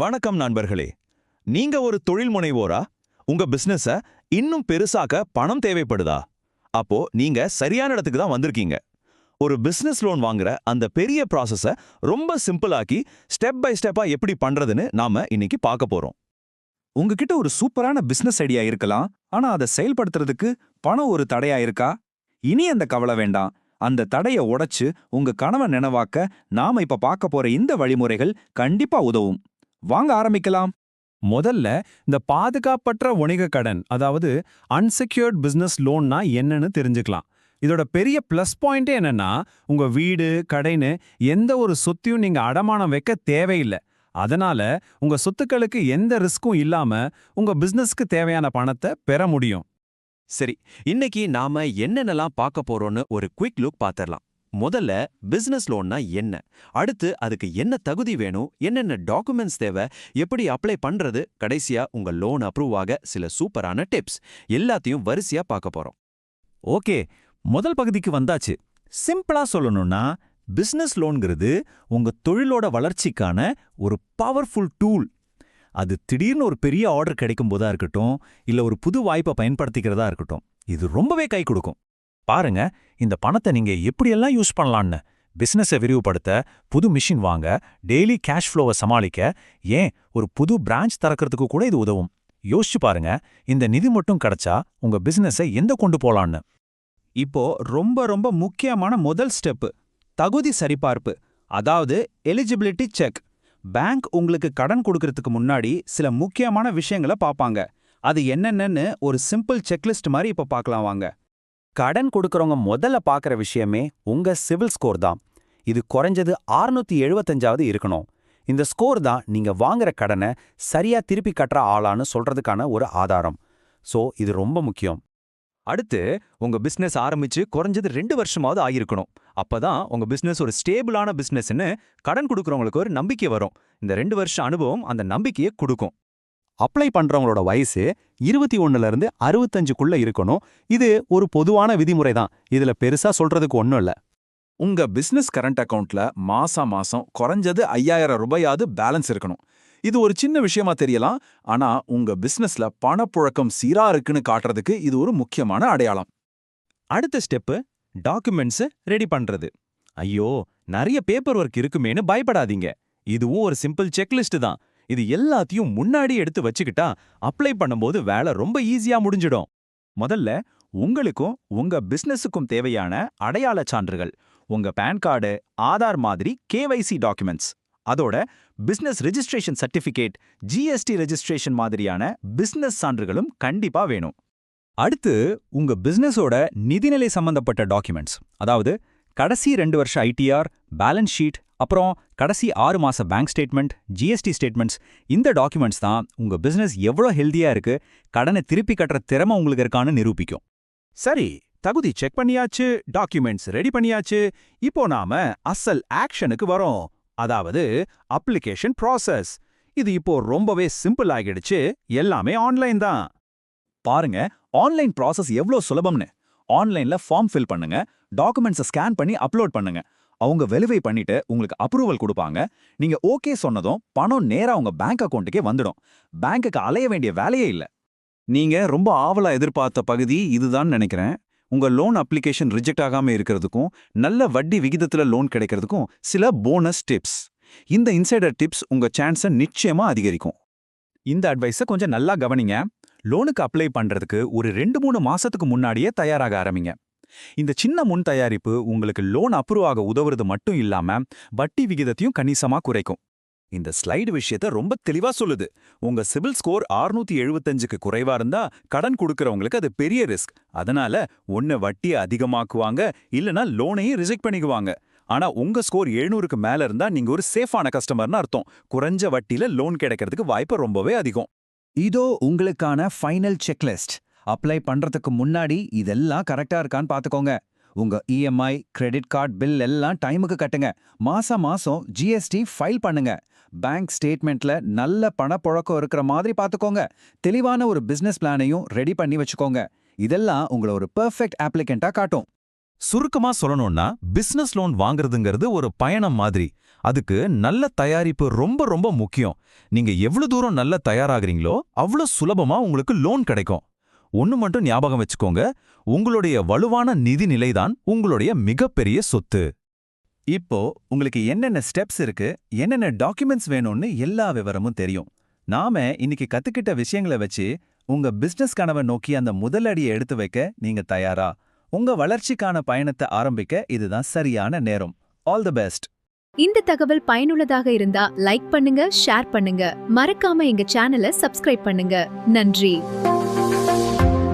வணக்கம் நண்பர்களே. நீங்க ஒரு தொழில் முனைவோரா? உங்க பிசினஸ இன்னும் பெருசாக்க பணம் தேவைப்படுதா? அப்போ நீங்க சரியான இடத்துக்கு தான் வந்திருக்கீங்க. ஒரு பிசினஸ் லோன் வாங்குற அந்த பெரிய ப்ராசஸ ரொம்ப சிம்பிளாக்கி ஸ்டெப் பை ஸ்டெப்பா எப்படி பண்றதுன்னு நாம இன்னைக்கு பார்க்க போறோம். உங்ககிட்ட ஒரு சூப்பரான பிசினஸ் ஐடியா இருக்கலாம், ஆனா அதை செயல்படுத்துறதுக்கு பணம் ஒரு தடையா இருக்கா? இனி அந்த கவலை வேண்டாம். அந்த தடைய உடைச்சு உங்க கனவை நினைவாக்க நாம இப்ப பார்க்க போற இந்த வழிமுறைகள் கண்டிப்பா உதவும். வாங்க ஆரம்பிக்கலாம். முதல்ல இந்த பாதுகாப்பற்ற வணிக கடன், அதாவது அன்செக்யூர்ட் பிசினஸ் லோன்னா என்னன்னு தெரிஞ்சுக்கலாம். இதோட பெரிய பிளஸ் பாயிண்டே என்னன்னா, உங்க வீடு கடைன்னு எந்த ஒரு சொத்தையும் நீங்க அடமானம் வைக்க தேவையில்லை. அதனால உங்க சொத்துக்களுக்கு எந்த ரிஸ்க்கும் இல்லாம உங்க பிசினஸ்க்கு தேவையான பணத்தை பெற முடியும். சரி, இன்னைக்கு நாம என்னென்னலாம் பார்க்க போறோம்னு ஒரு குயிக் லுக் பார்த்துடலாம். முதல்ல பிசினஸ் லோன்னா என்ன, அடுத்து அதுக்கு என்ன தகுதி வேணும், என்னென்ன டாக்குமெண்ட்ஸ் தேவை, எப்படி அப்ளை பண்றது, கடைசியா உங்க லோன் அப்ரூவ் ஆக சில சூப்பரான டிப்ஸ் எல்லாத்தையும் வரிசையா பார்க்க போறோம். ஓகே, முதல் பகுதிக்கு வந்தாச்சு. சிம்பிளா சொல்லணும்னா, பிசினஸ் லோன்ங்கிறது உங்க தொழிலோட வளர்ச்சிக்கான ஒரு பவர்ஃபுல் டூல். அது திடீர்னு ஒரு பெரிய ஆர்டர் கிடைக்கும் போதா இருக்கட்டும், இல்ல ஒரு புது வாய்ப்பை பயன்படுத்திக்கிறதா இருக்கட்டும், இது ரொம்பவே கை கொடுக்கும். பாருங்க, இந்த பணத்தை நீங்க எப்படியெல்லாம் யூஸ் பண்ணலான்னு. பிசினஸை விரிவுபடுத்த, புது மிஷின் வாங்க, டெய்லி கேஷ் ஃப்ளோவை சமாளிக்க, ஏன் ஒரு புது பிரான்ச் திறக்கிறதுக்கு கூட இது உதவும். யோசிச்சு பாருங்க, இந்த நிதி மட்டும் கிடைச்சா உங்க பிசினஸை எந்த கொண்டு போலான்னு. இப்போ ரொம்ப ரொம்ப முக்கியமான முதல் ஸ்டெப்பு தகுதி சரிபார்ப்பு, அதாவது எலிஜிபிலிட்டி செக். பேங்க் உங்களுக்கு கடன் கொடுக்கறதுக்கு முன்னாடி சில முக்கியமான விஷயங்களை பார்ப்பாங்க. அது என்னென்னு ஒரு சிம்பிள் செக்லிஸ்ட் மாதிரி இப்போ பார்க்கலாம் வாங்க. கடன் கொடுக்கறவங்க முதல்ல பார்க்குற விஷயமே உங்க சிவில் ஸ்கோர் தான். இது குறைஞ்சது 675ஆவது இருக்கணும். இந்த ஸ்கோர் தான் நீங்க வாங்குற கடனை சரியா திருப்பி கட்டுற ஆளான்னு சொல்றதுக்கான ஒரு ஆதாரம். சோ இது ரொம்ப முக்கியம். அடுத்து, உங்க பிசினஸ் ஆரம்பிச்சு குறைஞ்சது 2 வருஷமாவது ஆகியிருக்கணும். அப்பதான் உங்க பிசினஸ் ஒரு ஸ்டேபிளான பிசினஸ்னு கடன் கொடுக்கறவங்களுக்கு ஒரு நம்பிக்கை வரும். இந்த 2 வருஷ அனுபவம் அந்த நம்பிக்கையை கொடுக்கும். அப்ளை பண்றவங்களோட வயசு 21ல இருந்து 65க்குள்ள இருக்கணும். இது ஒரு பொதுவான விதிமுறை தான். இதுல பெருசா சொல்றதுக்கு ஒன்றும் இல்ல. உங்க பிசினஸ் கரண்ட் அக்கவுண்ட்ல மாசம் குறைஞ்சது 5000 ரூபாயாவது பேலன்ஸ் இருக்கணும். இது ஒரு சின்ன விஷயமா தெரியலாம், ஆனா உங்க பிசினஸ்ல பணப்புழக்கம் சீரா இருக்குன்னு காட்டுறதுக்கு இது ஒரு முக்கியமான அடையாளம். அடுத்த ஸ்டெப்பு டாக்குமெண்ட்ஸ் ரெடி பண்றது. ஐயோ, நிறைய பேப்பர் ஒர்க் இருக்குமேன்னு பயப்படாதீங்க. இதுவும் ஒரு சிம்பிள் செக்லிஸ்ட் தான். இது எல்லாத்தையும் முன்னாடி எடுத்து வச்சுக்கிட்டா அப்ளை பண்ணும்போது வேலை ரொம்ப ஈஸியா முடிஞ்சிடும். முதல்ல உங்களுக்கும் உங்க பிசினஸுக்கும் தேவையான அடையாள சான்றுகள், உங்க பான் கார்டு, ஆதார் மாதிரி KYC டாக்குமெண்ட்ஸ், அதோட business registration certificate, GST registration மாதிரியான பிசினஸ் சான்றுகளும் கண்டிப்பா வேணும். அடுத்து உங்க பிசினஸோட நிதிநிலை சம்பந்தப்பட்ட டாக்குமெண்ட்ஸ், அதாவது கடைசி 2 வருஷ ITR, பேலன்ஸ் ஷீட், அப்புறம் கடைசி 6 மாச பேங்க் ஸ்டேட்மெண்ட், GST ஸ்டேட்மெண்ட்ஸ். இந்த டாக்குமெண்ட்ஸ் தான் உங்க பிசினஸ் எவ்வளோ ஹெல்தியா இருக்கு, கடனை திருப்பி கட்டுற திறமை உங்களுக்கு இருக்கான்னு நிரூபிக்கும். சரி, தகுதி செக் பண்ணியாச்சு, டாக்குமெண்ட்ஸ் ரெடி பண்ணியாச்சு. இப்போ நாம அசல் ஆக்ஷனுக்கு வரோம், அதாவது அப்ளிகேஷன் ப்ராசஸ். இது இப்போ ரொம்பவே சிம்பிள் ஆகிடுச்சு, எல்லாமே ஆன்லைன் தான். பாருங்க, ஆன்லைன் ப்ராசஸ் எவ்வளோ சுலபம்னு. ஆன்லைன்ல ஃபார்ம் ஃபில் பண்ணுங்க, டாக்குமெண்ட்ஸை ஸ்கேன் பண்ணி அப்லோட் பண்ணுங்க. அவங்க வெரிஃபை பண்ணிட்டு உங்களுக்கு அப்ரூவல் கொடுப்பாங்க. நீங்க ஓகே சொன்னதும் பணம் நேரா உங்க பேங்க் அக்கவுண்ட்டுக்கே வந்துடும். பேங்க்குக்கு அலைய வேண்டிய வேலையே இல்ல. நீங்க ரொம்ப ஆவலா எதிர்பார்த்த பகுதி இதுதான் நினைக்கிறேன். உங்க லோன் அப்ளிகேஷன் ரிஜெக்ட் ஆகாம இருக்கிறதுக்கும், நல்ல வட்டி விகிதத்துல லோன் கிடைக்கிறதுக்கும் சில போனஸ் டிப்ஸ். இந்த இன்சைடர் டிப்ஸ் உங்க சான்ஸை நிச்சயமா அதிகரிக்கும். இந்த அட்வைஸை கொஞ்சம் நல்லா கவனிங்க. லோனுக்கு அப்ளை பண்றதுக்கு ஒரு 2-3 மாசத்துக்கு முன்னாடியே தயாராக ஆரம்பிங்க. இந்த சின்ன முன் தயாரிப்பு உங்களுக்கு லோன் அப்ரூவ் ஆக உதவுறது மட்டும் இல்லாம வட்டி விகிதத்தையும் கணிசமா குறைக்கும். இந்த ஸ்லைடு விஷயத்த ரொம்ப தெளிவா சொல்லுது. உங்க சிபில் ஸ்கோர் 675க்கு குறைவா இருந்தா கடன் கொடுக்கறவங்களுக்கு அது பெரிய ரிஸ்க். அதனால ஒன்னு வட்டியை அதிகமாக்குவாங்க, இல்லனா லோனையே ரிஜெக்ட் பண்ணிக்குவாங்க. ஆனா உங்க ஸ்கோர் 700க்கு மேல இருந்தா நீங்க ஒரு சேஃபான கஸ்டமர்னு அர்த்தம். குறைஞ்ச வட்டியில லோன் கிடைக்கிறதுக்கு வாய்ப்பு ரொம்பவே அதிகம். இதோ உங்களுக்கான ஃபைனல் செக்லிஸ்ட். அப்ளை பண்றதுக்கு முன்னாடி இதெல்லாம் கரெக்டா இருக்கான்னு பாத்துக்கோங்க. உங்க EMI, கிரெடிட் கார்டு பில் எல்லாம் டைமுக்கு கட்டுங்க. மாசம் GST ஃபைல் பண்ணுங்க. பேங்க் ஸ்டேட்மெண்ட்ல நல்ல பணப்புழக்கம் இருக்கிற மாதிரி பாத்துக்கோங்க. தெளிவான ஒரு பிசினஸ் பிளானையும் ரெடி பண்ணி வச்சுக்கோங்க. இதெல்லாம் உங்களை ஒரு பெர்ஃபெக்ட் அப்ளிகண்டா காட்டும். சுருக்கமா சொல்லணும்னா, பிசினஸ் லோன் வாங்குறதுங்கிறது ஒரு பயணம் மாதிரி. அதுக்கு நல்ல தயாரிப்பு ரொம்ப ரொம்ப முக்கியம். நீங்க எவ்வளவு தூரம் நல்ல தயாராகிறீங்களோ அவ்வளவு சுலபமா உங்களுக்கு லோன் கிடைக்கும். ஒன்னு மட்டும் ஞாபகம் வச்சுக்கோங்க, உங்களுடைய வலுவான நிதி நிலைதான் உங்களுடைய மிகப்பெரிய சொத்து. இப்போ உங்களுக்கு என்னென்ன ஸ்டெப்ஸ் இருக்கு, என்னென்ன டாக்குமெண்ட்ஸ் வேணும்னு எல்லா விவரமும் தெரியும். நாம இன்னைக்கு கத்துக்கிட்ட விஷயங்களை வச்சு உங்க பிசினஸ் கனவை நோக்கி அந்த முதல் அடியை எடுத்து வைக்க நீங்க தயாரா? உங்க வளர்ச்சிக்கான பயணத்தை ஆரம்பிக்க இதுதான் சரியான நேரம். All the best. இந்த தகவல் பயனுள்ளதாக இருந்தா லைக் பண்ணுங்க, ஷேர் பண்ணுங்க, மறக்காம எங்க சேனலை சப்ஸ்கிரைப் பண்ணுங்க. நன்றி.